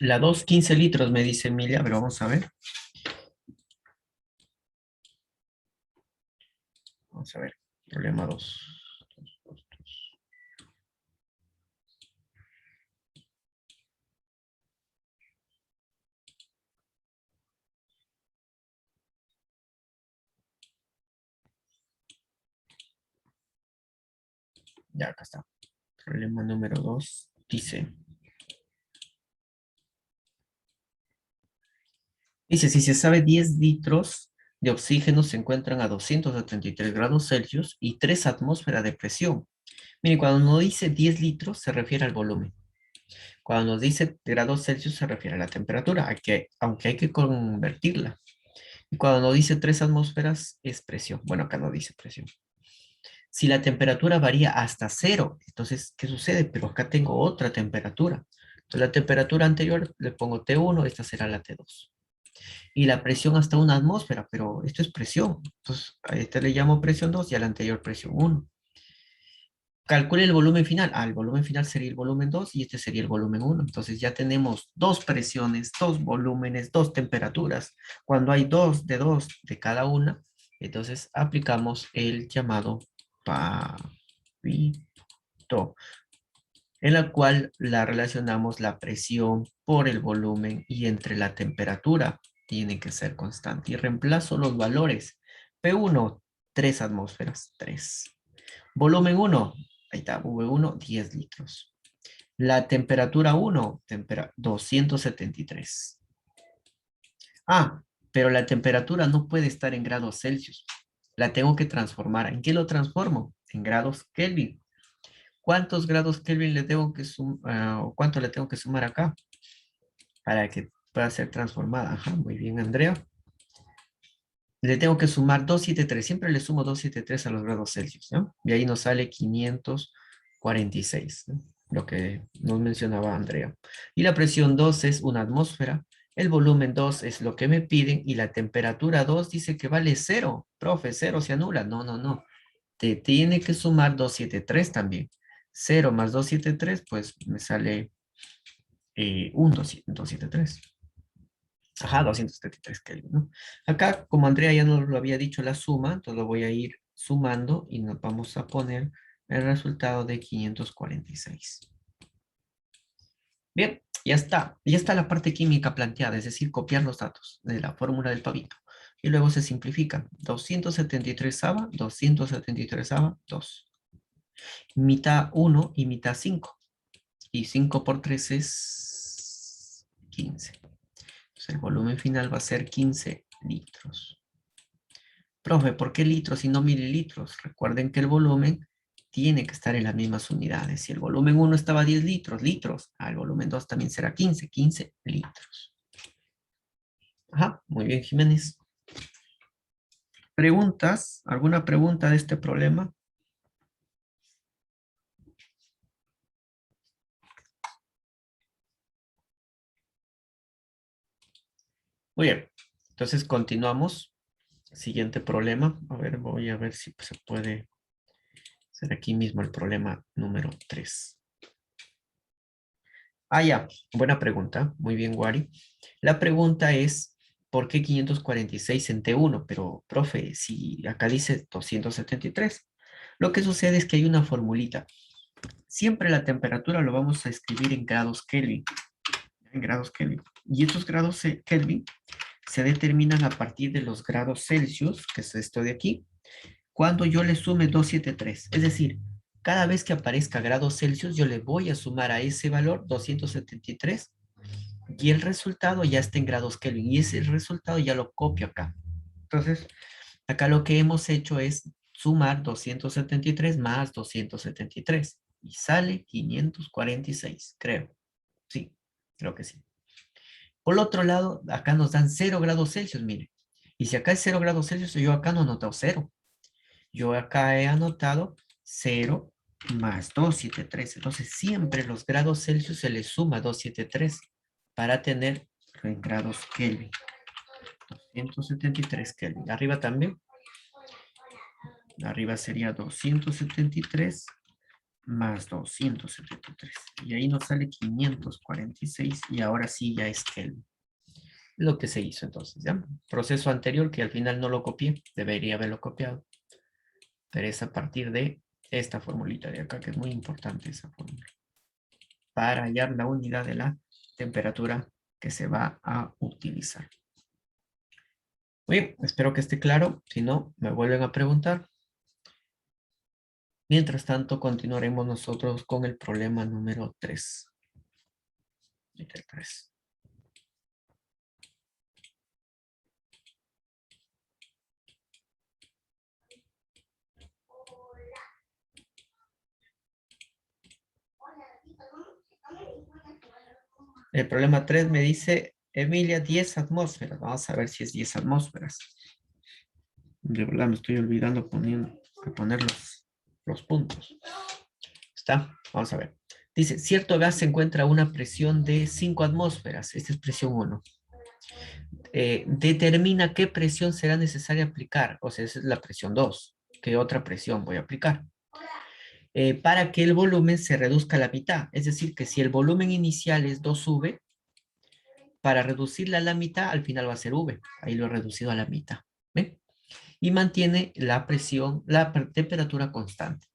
La 2 15 litros, me dice Emilia, pero vamos a ver. Vamos a ver. Problema 2. Ya, acá está. Problema número 2 dice, si se sabe 10 litros de oxígeno se encuentran a 273 grados Celsius y 3 atmósferas de presión. Mire, cuando nos dice 10 litros se refiere al volumen. Cuando nos dice grados Celsius se refiere a la temperatura, aunque hay que convertirla. Y cuando nos dice 3 atmósferas es presión. Bueno, acá no dice presión. Si la temperatura varía hasta cero, entonces, ¿qué sucede? Pero acá tengo otra temperatura. Entonces, la temperatura anterior le pongo T1, esta será la T2. Y la presión hasta una atmósfera, pero esto es presión. Entonces, a este le llamo presión 2 y a la anterior presión 1. Calcule el volumen final. El volumen final sería el volumen 2 y este sería el volumen 1. Entonces ya tenemos dos presiones, dos volúmenes, dos temperaturas. Cuando hay dos de cada una, entonces aplicamos el llamado Pareto, en la cual la relacionamos la presión por el volumen y entre la temperatura tiene que ser constante. Y reemplazo los valores. P1, 3 atmósferas, 3. Volumen 1, ahí está, V1, 10 litros. La temperatura 1, 273. Pero la temperatura no puede estar en grados Celsius. La tengo que transformar. ¿En qué lo transformo? En grados Kelvin. ¿Cuántos grados Kelvin le tengo que sumar, o cuánto le tengo que sumar acá para que pueda ser transformada? Ajá, muy bien, Andrea. Le tengo que sumar 273. Siempre le sumo 273 a los grados Celsius, ¿no? Y ahí nos sale 546, ¿no? Lo que nos mencionaba Andrea. Y la presión 2 es una atmósfera. El volumen 2 es lo que me piden. Y la temperatura 2 dice que vale cero. Profe, cero se anula. No, no, no. Te tiene que sumar 273 también. Cero más 273, pues me sale 273. Ajá, 273 Kelvin, ¿no? Acá, como Andrea ya nos lo había dicho la suma, entonces lo voy a ir sumando y nos vamos a poner el resultado de 546. Bien, ya está. Ya está la parte química planteada, es decir, copiar los datos de la fórmula del pavito. Y luego se simplifican. 273 ava, 273 ava, 2. Mitad 1 y mitad 5. Y 5 por 3 es 15. Entonces el volumen final va a ser 15 litros. Profe, ¿por qué litros y no mililitros? Recuerden que el volumen tiene que estar en las mismas unidades. Si el volumen 1 estaba a 10 litros, el volumen 2 también será 15 litros. Ajá, muy bien, Jiménez. ¿Preguntas? ¿Alguna pregunta de este problema? Muy bien, entonces continuamos. Siguiente problema. A ver, voy a ver si se puede hacer aquí mismo el problema número 3. Ya, buena pregunta. Muy bien, Wari. La pregunta es, ¿por qué 546 en T1? Pero, profe, si acá dice 273. Lo que sucede es que hay una formulita. Siempre la temperatura lo vamos a escribir en grados Kelvin. En grados Kelvin. Y estos grados Kelvin se determinan a partir de los grados Celsius, que es esto de aquí, cuando yo le sume 273. Es decir, cada vez que aparezca grados Celsius, yo le voy a sumar a ese valor 273 y el resultado ya está en grados Kelvin y ese resultado ya lo copio acá. Entonces, acá lo que hemos hecho es sumar 273 más 273 y sale 546, creo. Sí, creo que sí. Por otro lado, acá nos dan 0 grados Celsius, mire. Y si acá es 0 grados Celsius, yo acá no he anotado 0. Yo acá he anotado 0 más 273. Entonces, siempre los grados Celsius se les suma 273 para tener en grados Kelvin. 273 Kelvin. Arriba también. Arriba sería 273 más 273. Y ahí nos sale 546 y ahora sí ya es Kelvin. Lo que se hizo entonces, ¿ya? Proceso anterior que al final no lo copié, debería haberlo copiado. Pero es a partir de esta formulita de acá, que es muy importante esa fórmula, para hallar la unidad de la temperatura que se va a utilizar. Muy bien, espero que esté claro. Si no, me vuelven a preguntar. Mientras tanto, continuaremos nosotros con el problema número 3. El problema 3 me dice, Emilia, 10 atmósferas. Vamos a ver si es 10 atmósferas. De verdad me estoy olvidando de poner los puntos. Está, vamos a ver. Dice, cierto gas se encuentra a una presión de 5 atmósferas. Esta es presión 1. Determina qué presión será necesaria aplicar. O sea, esa es la presión 2. ¿Qué otra presión voy a aplicar? Para que el volumen se reduzca a la mitad. Es decir, que si el volumen inicial es 2V, para reducirla a la mitad, al final va a ser V. Ahí lo he reducido a la mitad. ¿Ven? Y mantiene la presión, temperatura constante.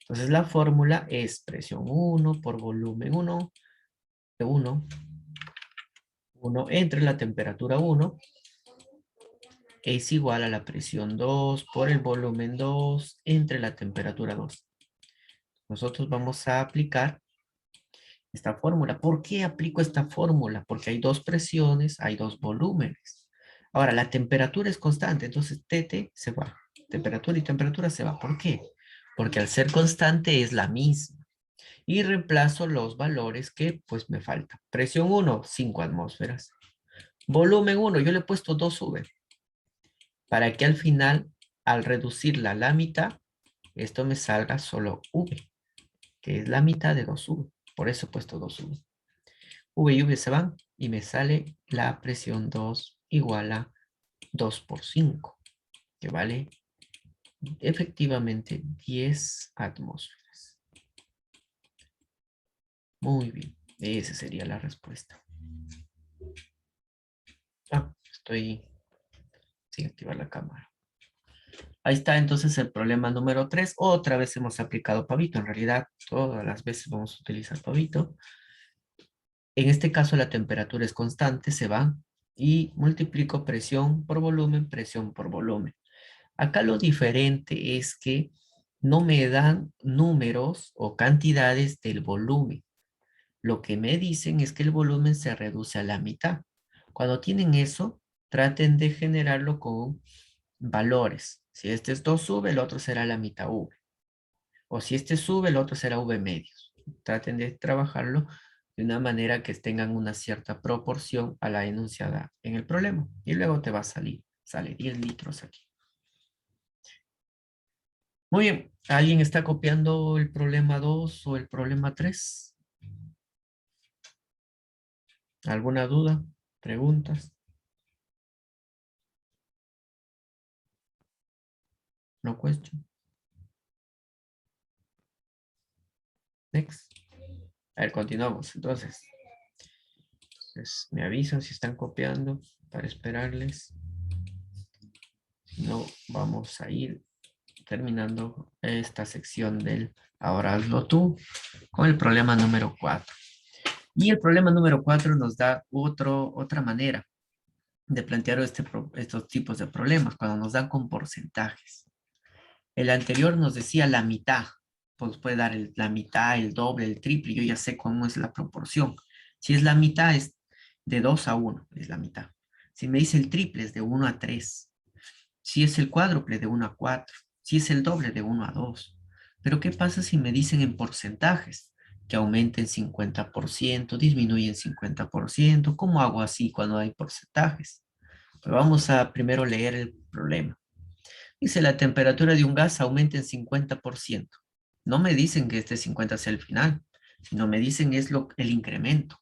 Entonces la fórmula es presión 1 por volumen 1, 1 entre la temperatura 1 es igual a la presión 2 por el volumen 2 entre la temperatura 2. Nosotros vamos a aplicar esta fórmula. ¿Por qué aplico esta fórmula? Porque hay dos presiones, hay dos volúmenes. Ahora, la temperatura es constante, entonces TT se va. Temperatura y temperatura se va. ¿Por qué? Porque al ser constante es la misma. Y reemplazo los valores que pues me faltan. Presión 1, 5 atmósferas. Volumen 1, yo le he puesto 2V. Para que al final, al reducirla a la mitad, esto me salga solo V, que es la mitad de 2V. Por eso he puesto 2V. V y V se van y me sale la presión 2 igual a 2 por 5, que vale efectivamente 10 atmósferas. Muy bien, esa sería la respuesta. Estoy sin activar la cámara. Ahí está entonces el problema número 3. Otra vez hemos aplicado pavito. En realidad, todas las veces vamos a utilizar pavito. En este caso, la temperatura es constante, se va. Y multiplico presión por volumen, presión por volumen. Acá lo diferente es que no me dan números o cantidades del volumen. Lo que me dicen es que el volumen se reduce a la mitad. Cuando tienen eso, traten de generarlo con valores. Si este es 2V, el otro será la mitad V. O si este sube, el otro será V medios. Traten de trabajarlo de una manera que tengan una cierta proporción a la enunciada en el problema. Y luego te va a salir. Sale 10 litros aquí. Muy bien. ¿Alguien está copiando el problema 2 o el problema 3? ¿Alguna duda? ¿Preguntas? No question. Next. A ver, continuamos. Entonces, me avisan si están copiando para esperarles. Si no, vamos a ir terminando esta sección del ahora hazlo tú con el problema número 4. Y el problema número 4 nos da otra manera de plantear estos tipos de problemas cuando nos dan con porcentajes. El anterior nos decía la mitad, pues puede dar la mitad, el doble, el triple, yo ya sé cómo es la proporción. Si es la mitad es de 2 a 1, es la mitad. Si me dice el triple es de 1 a 3. Si es el cuádruple de 1 a 4. Si es el doble de 1 a 2. Pero ¿qué pasa si me dicen en porcentajes? Que aumenten 50%, disminuyen 50%. ¿Cómo hago así cuando hay porcentajes? Pues vamos a primero leer el problema. Dice la temperatura de un gas aumenta en 50%. No me dicen que este 50 sea el final, sino me dicen es el incremento.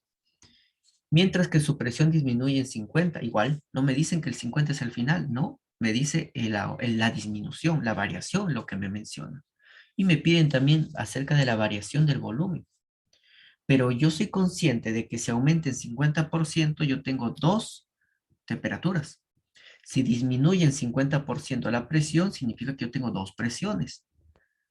Mientras que su presión disminuye en 50, igual, no me dicen que el 50 es el final, no, me dice la disminución, la variación, lo que me menciona. Y me piden también acerca de la variación del volumen. Pero yo soy consciente de que si aumenta en 50%, yo tengo dos temperaturas. Si disminuye en 50% la presión, significa que yo tengo dos presiones.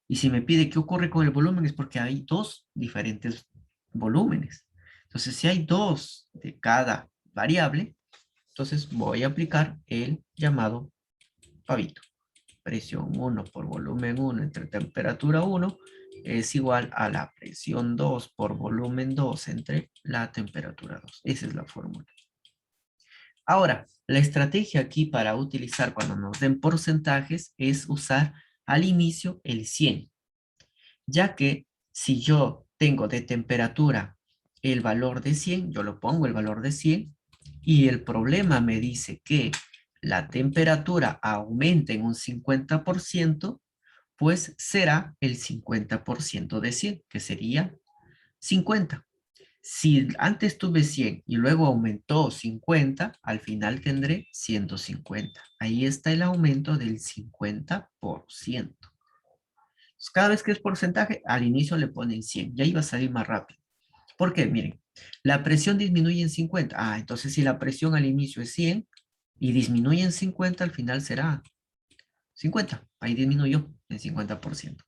Y si me pide qué ocurre con el volumen, es porque hay dos diferentes volúmenes. Entonces, si hay dos de cada variable, entonces voy a aplicar el llamado pavito. Presión 1 por volumen 1 entre temperatura 1 es igual a la presión 2 por volumen 2 entre la temperatura 2. Esa es la fórmula. Ahora, la estrategia aquí para utilizar cuando nos den porcentajes es usar al inicio el 100, ya que si yo tengo de temperatura el valor de 100, yo lo pongo el valor de 100 y el problema me dice que la temperatura aumenta en un 50%, pues será el 50% de 100, que sería 50. Si antes tuve 100 y luego aumentó 50, al final tendré 150. Ahí está el aumento del 50%. Entonces, cada vez que es porcentaje, al inicio le ponen 100. Ya iba a salir más rápido. ¿Por qué? Miren, la presión disminuye en 50. Entonces si la presión al inicio es 100 y disminuye en 50, al final será 50. Ahí disminuyó en 50%.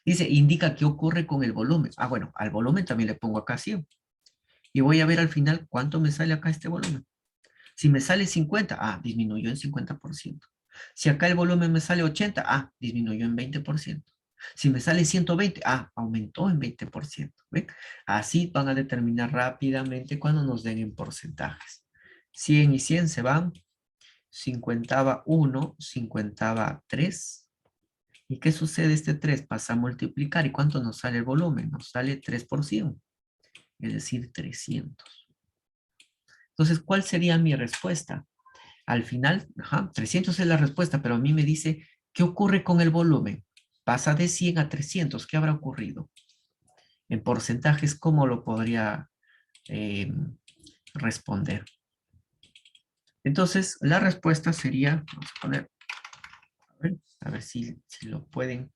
Dice, indica qué ocurre con el volumen. Bueno, al volumen también le pongo acá 100. Y voy a ver al final cuánto me sale acá este volumen. Si me sale 50, disminuyó en 50%. Si acá el volumen me sale 80, disminuyó en 20%. Si me sale 120, aumentó en 20%. ¿Ven? Así van a determinar rápidamente cuando nos den en porcentajes. 100 y 100 se van. 50 1, 50 3. ¿Y qué sucede? Este 3 pasa a multiplicar. ¿Y cuánto nos sale el volumen? Nos sale 3 por 100, es decir, 300. Entonces, ¿cuál sería mi respuesta? Al final, 300 es la respuesta, pero a mí me dice, ¿qué ocurre con el volumen? Pasa de 100 a 300, ¿qué habrá ocurrido? En porcentajes, ¿cómo lo podría responder? Entonces, la respuesta sería, vamos a poner, a ver si lo pueden.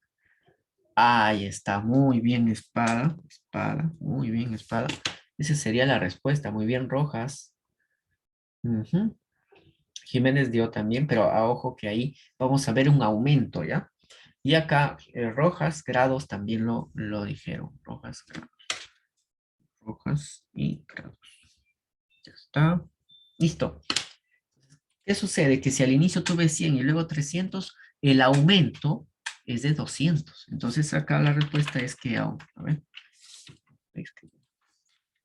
Ahí está, muy bien, espada, espada, muy bien, espada. Esa sería la respuesta, muy bien, Rojas. Ujú. Jiménez dio también, pero a ojo que ahí vamos a ver un aumento, ¿ya? Y acá Rojas, grados también lo dijeron. Rojas, grados. Rojas y grados. Ya está. Listo. ¿Qué sucede? Que si al inicio tuve 100 y luego 300, el aumento es de 200. Entonces acá la respuesta es que, a ver,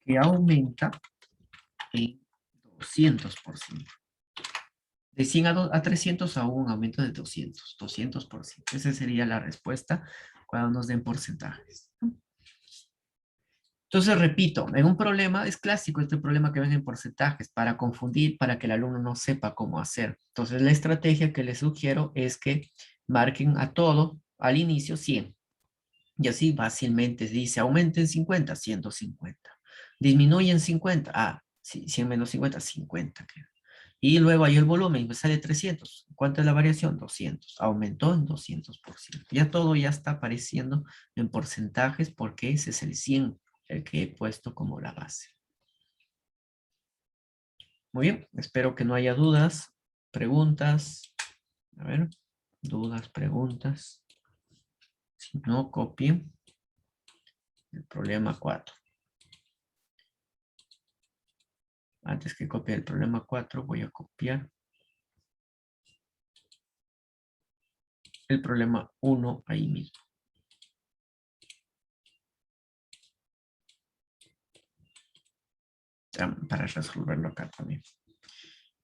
que aumenta en 200%. De 100 a 300 a un aumento de 200%. Esa sería la respuesta cuando nos den porcentajes. Entonces, repito, en un problema es clásico este problema que ven en porcentajes para confundir, para que el alumno no sepa cómo hacer. Entonces, la estrategia que les sugiero es que marquen a todo al inicio 100. Y así fácilmente dice, aumenta en 50, 150. Disminuye en 50, 100 menos 50, 50. Y luego hay el volumen, me sale 300. ¿Cuánto es la variación? 200. Aumentó en 200%. Ya todo ya está apareciendo en porcentajes porque ese es el 100, el que he puesto como la base. Muy bien, espero que no haya dudas, preguntas. A ver, dudas, preguntas. Si no, copien el problema 4. Antes que copie el problema 4, voy a copiar el problema 1 ahí mismo. Para resolverlo acá también.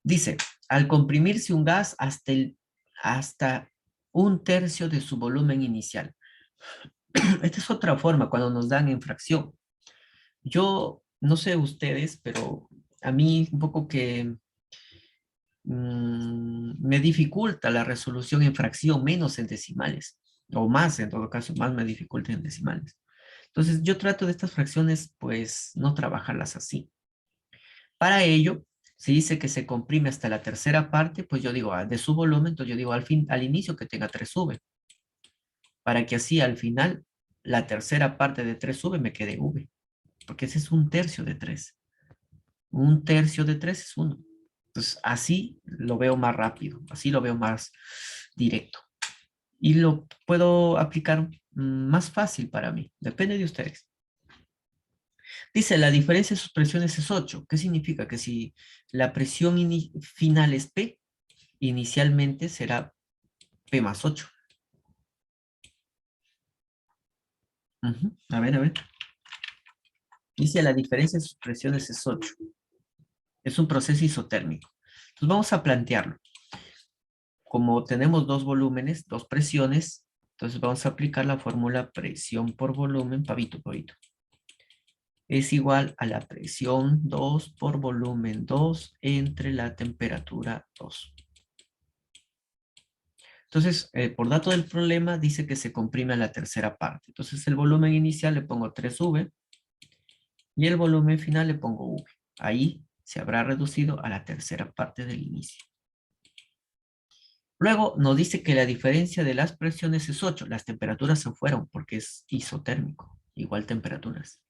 Dice, al comprimirse un gas hasta un tercio de su volumen inicial. Esta es otra forma cuando nos dan en fracción. Yo no sé ustedes, pero a mí un poco que me dificulta la resolución en fracción, menos en decimales, o más en todo caso, más me dificulta en decimales. Entonces yo trato de estas fracciones, pues, no trabajarlas así. Para ello, se dice que se comprime hasta la tercera parte, pues yo digo, de su volumen, entonces yo digo al inicio que tenga 3V. para que así al final la tercera parte de 3V me quede V, porque ese es un tercio de 3. Un tercio de 3 es 1. Entonces, así lo veo más rápido, así lo veo más directo. Y lo puedo aplicar más fácil para mí, depende de ustedes. Dice, la diferencia de sus presiones es 8. ¿Qué significa? Que si la presión final es P, inicialmente será P más 8. A ver, a ver. Dice, la diferencia de sus presiones es 8. Es un proceso isotérmico. Entonces vamos a plantearlo. Como tenemos dos volúmenes, dos presiones, entonces vamos a aplicar la fórmula presión por volumen, pavito, pavito. Es igual a la presión 2 por volumen 2 entre la temperatura 2. Entonces, por dato del problema, dice que se comprime a la tercera parte. Entonces, el volumen inicial le pongo 3V y el volumen final le pongo V. Ahí se habrá reducido a la tercera parte del inicio. Luego nos dice que la diferencia de las presiones es 8. Las temperaturas se fueron porque es isotérmico, igual temperaturas.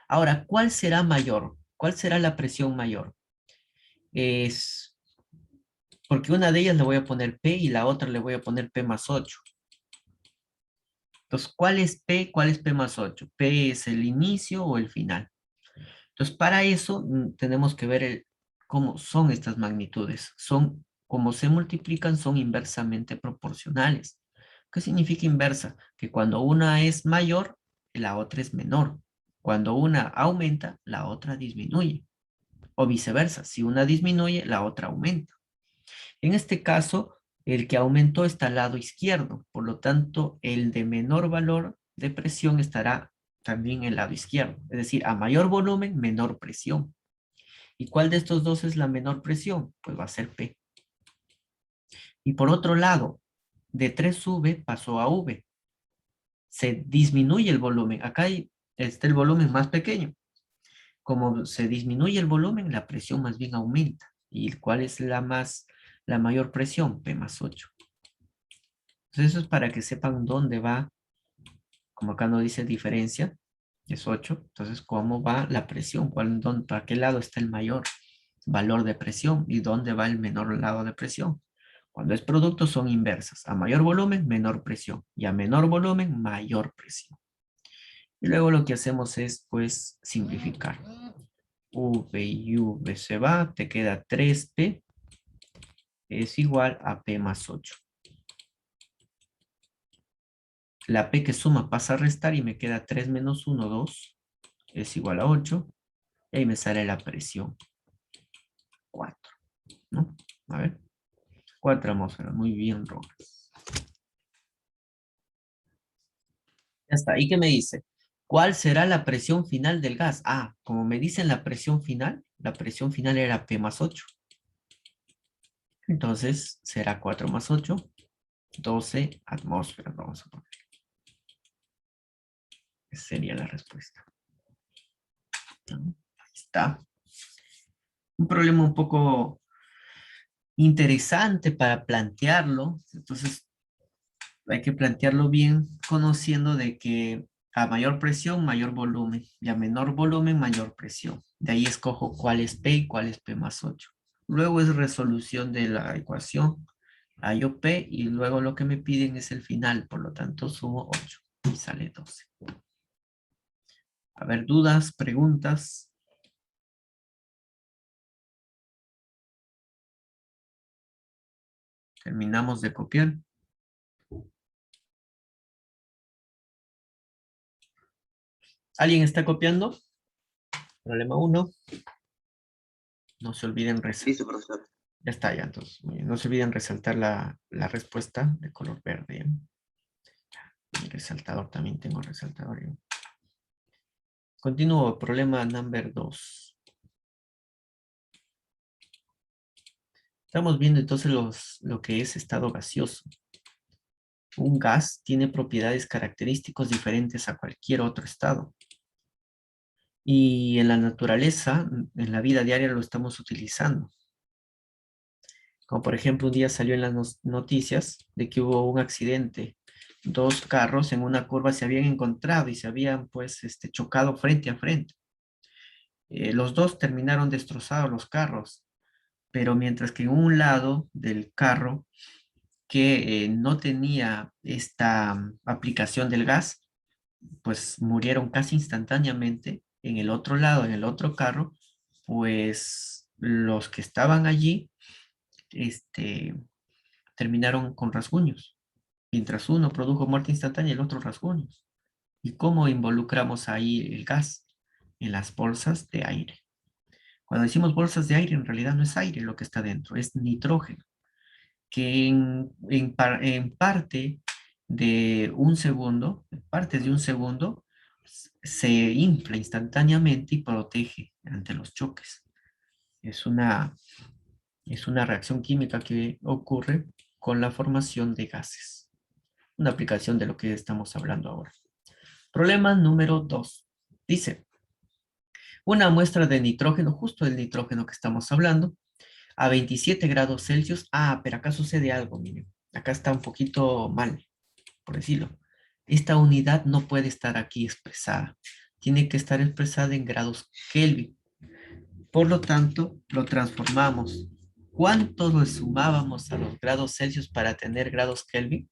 Ahora, ¿cuál será mayor? ¿Cuál será la presión mayor? Es porque una de ellas le voy a poner P y la otra le voy a poner P más 8. Entonces, ¿cuál es P? ¿Cuál es P más 8? ¿P es el inicio o el final? Entonces, para eso tenemos que ver cómo son estas magnitudes. Como se multiplican, son inversamente proporcionales. ¿Qué significa inversa? Que cuando una es mayor, la otra es menor. Cuando una aumenta, la otra disminuye. O viceversa, si una disminuye, la otra aumenta. En este caso, el que aumentó está al lado izquierdo, por lo tanto, el de menor valor de presión estará también en el lado izquierdo. Es decir, a mayor volumen, menor presión. ¿Y cuál de estos dos es la menor presión? Pues va a ser P. Y por otro lado, de 3V pasó a V. Se disminuye el volumen. Acá está el volumen más pequeño. Como se disminuye el volumen, la presión más bien aumenta. ¿Y cuál es la mayor presión? P más 8. Entonces eso es para que sepan dónde va, como acá no dice diferencia, es 8. Entonces, ¿cómo va la presión? ¿Para qué lado está el mayor valor de presión y dónde va el menor lado de presión? Cuando es producto son inversas. A mayor volumen, menor presión. Y a menor volumen, mayor presión. Y luego lo que hacemos es, pues, simplificar. V y V se va, te queda 3P, es igual a P más 8. La P que suma pasa a restar y me queda 3 menos 1, 2, es igual a 8. Y ahí me sale la presión, 4, ¿no? A ver, 4 atmósferas, muy bien, Rojas. Ya está, ¿y qué me dice? ¿Cuál será la presión final del gas? Ah, como me dicen la presión final era P más 8. Entonces será 4 más 8, 12 atmósferas, vamos a poner. Esa sería la respuesta. Ahí está. Un problema un poco interesante para plantearlo. Entonces hay que plantearlo bien, conociendo de que a mayor presión, mayor volumen, y a menor volumen, mayor presión. De ahí escojo cuál es P y cuál es P más 8. Luego es resolución de la ecuación, hallo P, y luego lo que me piden es el final, por lo tanto sumo 8 y sale 12. A ver, dudas, preguntas. Terminamos de copiar. ¿Alguien está copiando? Problema 1. No se olviden resaltar. Listo, profesor. Ya está, ya, entonces. Muy bien. No se olviden resaltar la respuesta de color verde. ¿Eh? El resaltador, también tengo resaltador. ¿Eh? Continúo, problema number 2. Estamos viendo entonces lo que es estado gaseoso. Un gas tiene propiedades características diferentes a cualquier otro estado. Y en la naturaleza, en la vida diaria lo estamos utilizando. Como por ejemplo, un día salió en las noticias de que hubo un accidente dos carros en una curva se habían encontrado y se habían pues chocado frente a frente. Los dos terminaron destrozados los carros, pero mientras que en un lado del carro que no tenía esta aplicación del gas, pues murieron casi instantáneamente. En el otro lado, en el otro carro, pues los que estaban allí, este, terminaron con rasguños. Mientras uno produjo muerte instantánea, el otro rasguños. ¿Y cómo involucramos ahí el gas? En las bolsas de aire. Cuando decimos bolsas de aire, en realidad no es aire lo que está dentro, es nitrógeno, que en parte de un segundo, en partes de un segundo, se infla instantáneamente y protege ante los choques. Es una, es una reacción química que ocurre con la formación de gases. Una aplicación de lo que estamos hablando ahora. Problema número 2. Dice, una muestra de nitrógeno, justo el nitrógeno que estamos hablando, a 27 grados Celsius. Ah, pero acá sucede algo, miren. Acá está un poquito mal, por decirlo. Esta unidad no puede estar aquí expresada. Tiene que estar expresada en grados Kelvin. Por lo tanto, lo transformamos. ¿Cuánto le sumábamos a los grados Celsius para tener grados Kelvin?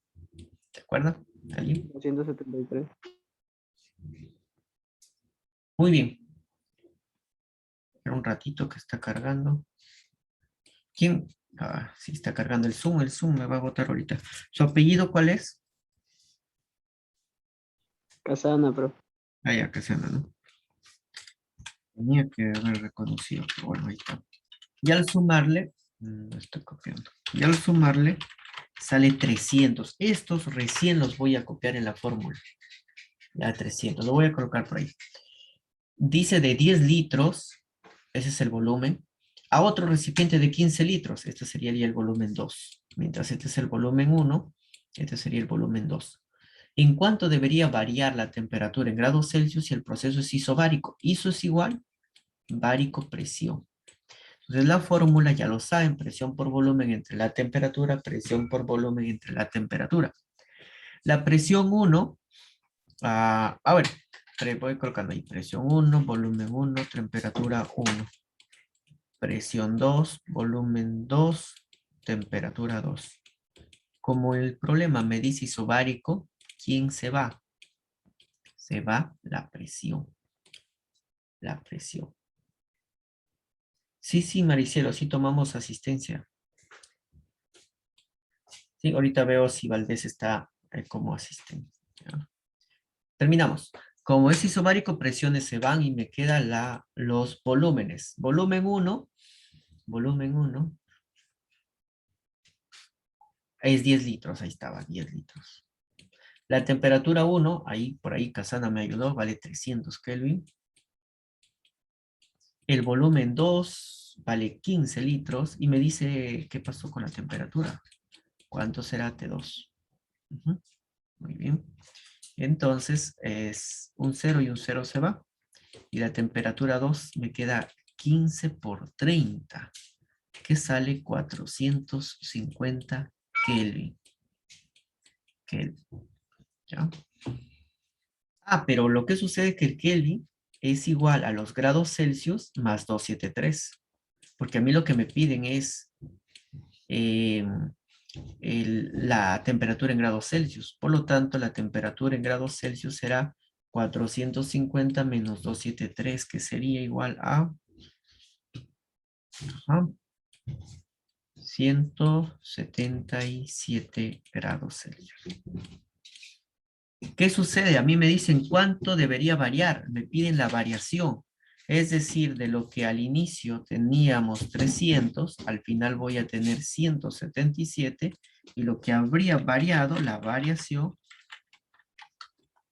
¿De acuerdo? ¿Alguien? 273. Muy bien. Espera un ratito que está cargando. ¿Quién? Ah, sí, está cargando el Zoom. El Zoom me va a botar ahorita. ¿Su apellido cuál es? Casana, bro. Ah, ya, que se llama, ¿no? Tenía que haber reconocido, pero bueno, ahí está. Y al sumarle, no estoy copiando. Y al sumarle, sale 300. Estos recién los voy a copiar en la fórmula. Ya 300. Lo voy a colocar por ahí. Dice de 10 litros, ese es el volumen, a otro recipiente de 15 litros. Este sería ya el volumen 2. Mientras este es el volumen 1, este sería el volumen 2. ¿En cuánto debería variar la temperatura en grados Celsius si el proceso es isobárico? Iso es igual, bárico, presión. Entonces la fórmula ya lo saben, presión por volumen entre la temperatura, presión por volumen entre la temperatura. La presión 1, a ver, voy colocando ahí, presión 1, volumen 1, temperatura 1. Presión 2, volumen 2, temperatura 2. Como el problema me dice isobárico, ¿quién se va? Se va la presión. La presión. Sí, sí, Maricelo, sí tomamos asistencia. Sí, ahorita veo si Valdés está como asistente. ¿Ya? Terminamos. Como es isobárico, presiones se van y me quedan los volúmenes. Volumen 1 es 10 litros, ahí estaba, 10 litros. La temperatura 1, ahí por ahí Casana me ayudó, vale 300 Kelvin. El volumen 2 vale 15 litros y me dice qué pasó con la temperatura. ¿Cuánto será T2? Ujú, muy bien. Entonces es un 0 y un 0 se va. Y la temperatura 2 me queda 15 por 30, que sale 450 Kelvin. Kelvin, ¿ya? Ah, pero lo que sucede es que el Kelvin es igual a los grados Celsius más 273, porque a mí lo que me piden es eh, la temperatura en grados Celsius. Por lo tanto, la temperatura en grados Celsius será 450 menos 273, que sería igual a 177 grados Celsius. ¿Qué sucede? A mí me dicen cuánto debería variar. Me piden la variación. Es decir, de lo que al inicio teníamos 300, al final voy a tener 177 y lo que habría variado, la variación,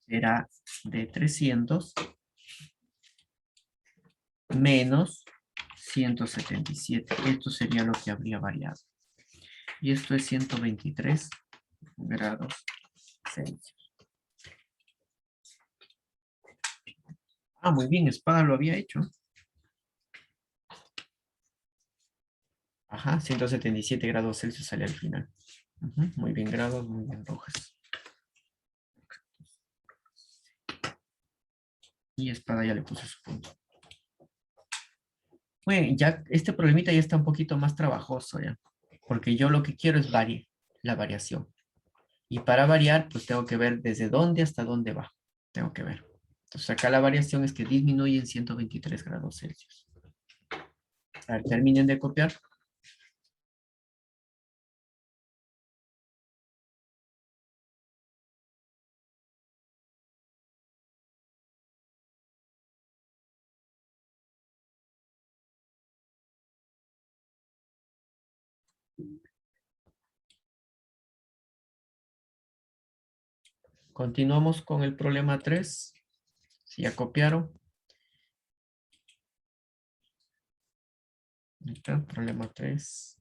será de 300 menos 177. Esto sería lo que habría variado. Y esto es 123 grados Celsius. Ah, muy bien, Espada lo había hecho. Ajá, 177 grados Celsius sale al final. Ujú, muy bien, grados, muy bien, Rojas. Y Espada ya le puse su punto. Bueno, ya este problemita ya está un poquito más trabajoso ya. Porque yo lo que quiero es la variación. Y para variar, pues tengo que ver desde dónde hasta dónde va. Tengo que ver. Entonces acá la variación es que disminuye en 123 grados Celsius. A ver, terminen de copiar. Continuamos con el problema 3. Si ya copiaron. Ahí está, problema 3.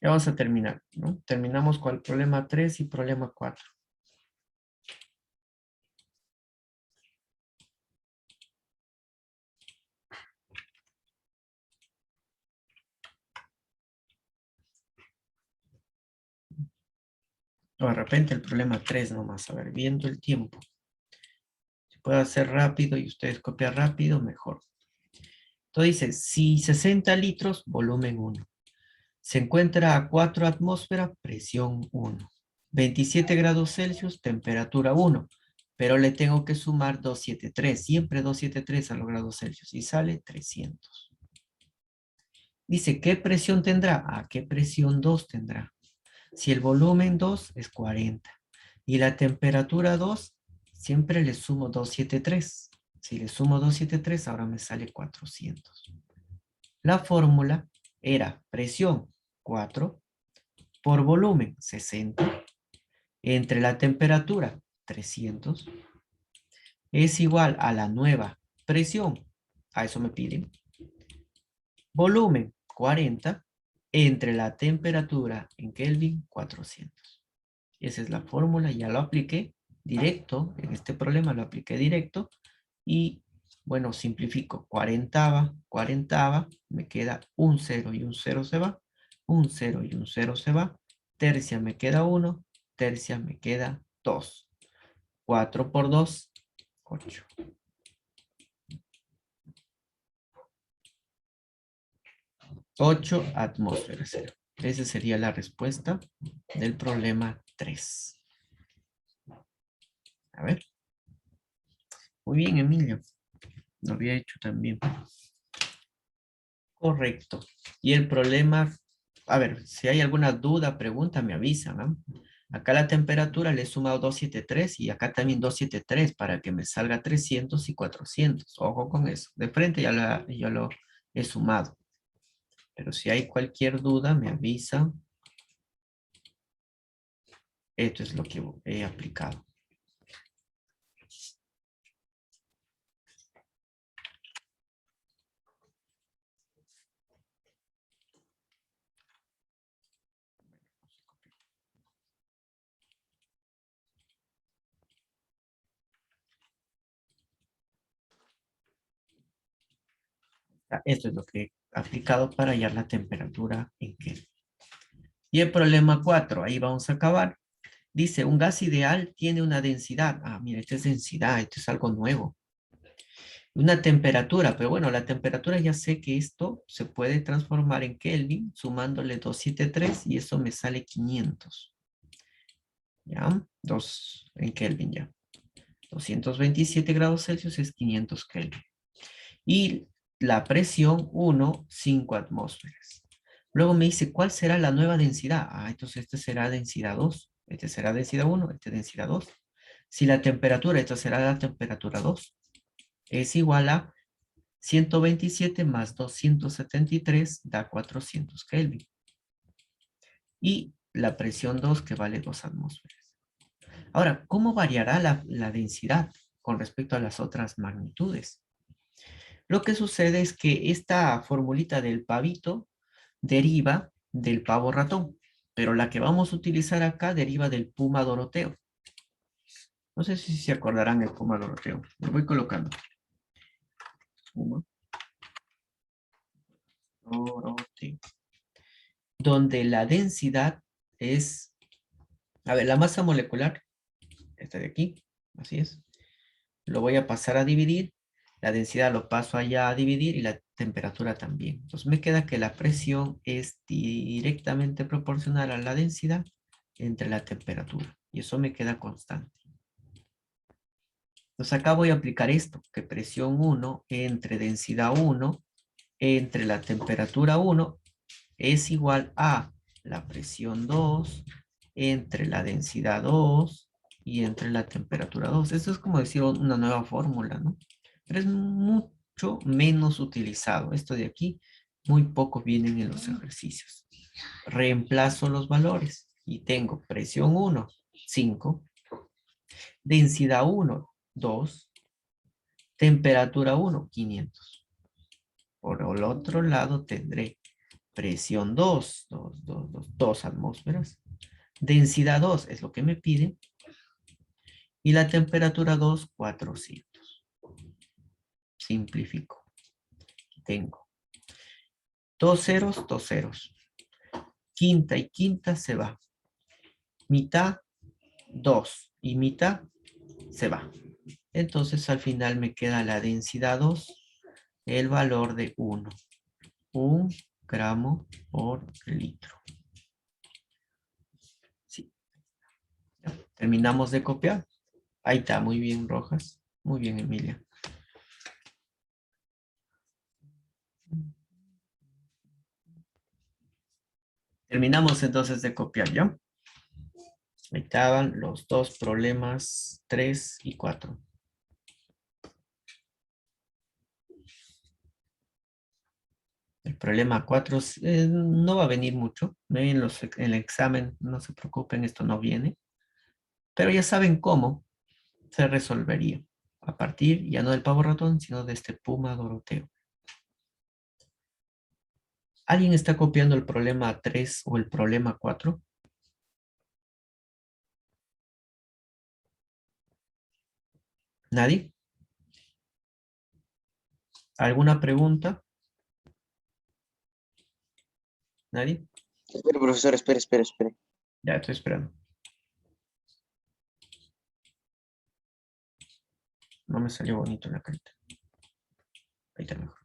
Ya vamos a terminar, ¿no? Terminamos con el problema 3 y problema 4. O de repente el problema 3 nomás. A ver, viendo el tiempo. Si puedo hacer rápido y ustedes copian rápido, mejor. Entonces dice, si 60 litros, volumen 1. Se encuentra a 4 atmósferas, presión 1. 27 grados Celsius, temperatura 1. Pero le tengo que sumar 273. Siempre 273 a los grados Celsius. Y sale 300. Dice, ¿qué presión tendrá? ¿Qué presión 2 tendrá? Si el volumen 2 es 40 y la temperatura 2, siempre le sumo 273. Si le sumo 273, ahora me sale 400. La fórmula era presión 4 por volumen 60 entre la temperatura 300 es igual a la nueva presión. A eso me piden. Volumen 40 entre la temperatura en Kelvin 400. Esa es la fórmula, ya lo apliqué directo, en este problema lo apliqué directo y bueno, simplifico, 40, me queda un 0 y un 0 se va, un 0 y un 0 se va, tercia me queda 1, tercia me queda 2. 4 por 2, 8. 8 atmósferas. Esa sería la respuesta del problema 3. A ver. Muy bien, Emilio. Lo había hecho también. Correcto. Y el problema, a ver, si hay alguna duda, pregunta, me avisan, ¿no? Acá la temperatura le he sumado 273 y acá también 273 para que me salga 300 y 400. Ojo con eso. De frente ya lo he sumado. Pero si hay cualquier duda, me avisan. Esto es lo que he aplicado. Esto es lo que he aplicado para hallar la temperatura en Kelvin. Y el problema 4, ahí vamos a acabar. Dice, un gas ideal tiene una densidad. Mira, esta es densidad, esto es algo nuevo. Una temperatura, pero bueno, la temperatura ya sé que esto se puede transformar en Kelvin sumándole 273 y eso me sale 500. ¿Ya? 2 en Kelvin ya. 227 grados Celsius es 500 Kelvin. Y la presión 1, 5 atmósferas. Luego me dice, ¿cuál será la nueva densidad? Entonces este será densidad 2, este será densidad 1, este densidad 2. Si la temperatura, esta será la temperatura 2, es igual a 127 más 273 da 400 Kelvin. Y la presión 2 que vale 2 atmósferas. Ahora, ¿cómo variará la densidad con respecto a las otras magnitudes? Lo que sucede es que esta formulita del pavito deriva del pavo ratón, pero la que vamos a utilizar acá deriva del puma doroteo. No sé si se acordarán el puma doroteo. Lo voy colocando. Puma doroteo. Donde la densidad es, a ver, la masa molecular, esta de aquí, así es. lo voy a pasar a dividir, la densidad lo paso allá a dividir y la temperatura también. Entonces me queda que la presión es directamente proporcional a la densidad entre la temperatura. Y eso me queda constante. Entonces acá voy a aplicar esto, que presión 1 entre densidad 1 entre la temperatura 1 es igual a la presión 2 entre la densidad 2 y entre la temperatura 2. Esto es como decir una nueva fórmula, ¿no? Pero es mucho menos utilizado. Esto de aquí, muy poco vienen en los ejercicios. Reemplazo los valores y tengo presión 1, 5, densidad 1, 2, temperatura 1, 500. Por el otro lado tendré presión 2, 2 atmósferas. Densidad 2 es lo que me pide. Y la temperatura 2, 400. Simplifico. Tengo dos ceros, dos ceros. Quinta y quinta se va. Mitad, 2. Y mitad se va. Entonces al final me queda la densidad 2, el valor de 1. 1 gramo por litro. Sí. Terminamos de copiar. Ahí está, muy bien, Rojas. Muy bien, Emilia. Terminamos entonces de copiar, ¿ya? Ahí estaban los dos problemas 3 y 4. El problema 4 no va a venir mucho. En el examen, no se preocupen, esto no viene. Pero ya saben cómo se resolvería. A partir ya no del pavo ratón, sino de este puma doroteo. ¿Alguien está copiando el problema 3 o el problema 4? ¿Nadie? ¿Alguna pregunta? ¿Nadie? Espera, profesor, espere. Ya estoy esperando. No me salió bonito la carita. Ahí está mejor.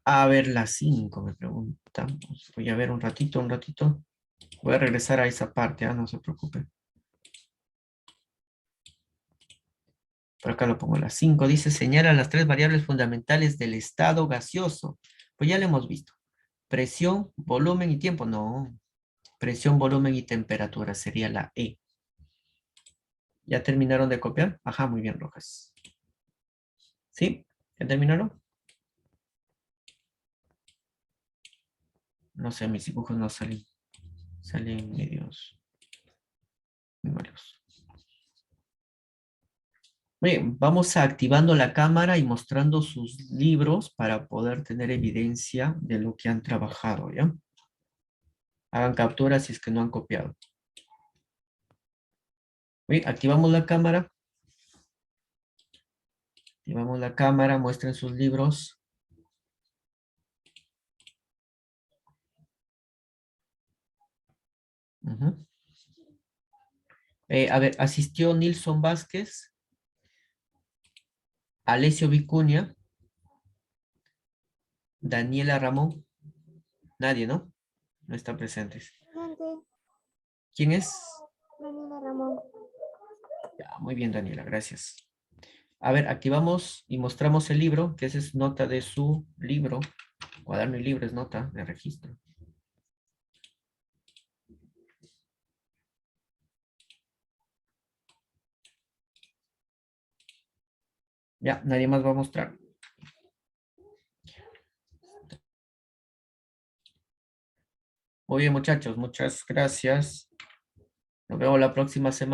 A ver, la 5 me preguntamos. Voy a ver un ratito. Voy a regresar a esa parte, no se preocupen. Por acá lo pongo. La 5 dice, señala las tres variables fundamentales del estado gaseoso. Pues ya lo hemos visto. Presión, volumen y tiempo. No. Presión, volumen y temperatura sería la E. ¿Ya terminaron de copiar? Ajá, muy bien, Rojas. ¿Sí? ¿Ya terminaron? No sé, mis dibujos no salen. Salen medios muy malos. Bien, vamos activando la cámara y mostrando sus libros para poder tener evidencia de lo que han trabajado, ¿ya? Hagan capturas si es que no han copiado. Bien, activamos la cámara. Activamos la cámara, muestren sus libros. Ujú. A ver, asistió Nilson Vázquez, Alessio Vicuña, Daniela Ramón. Nadie, ¿no? No están presentes. Presente, ¿Quién es? Daniela Ramón. Ya, muy bien, Daniela, gracias. A ver, activamos y mostramos el libro, que esa es nota de su libro. Cuaderno y libro es nota de registro. Ya, nadie más va a mostrar. Muy bien, muchachos, muchas gracias. Nos vemos la próxima semana.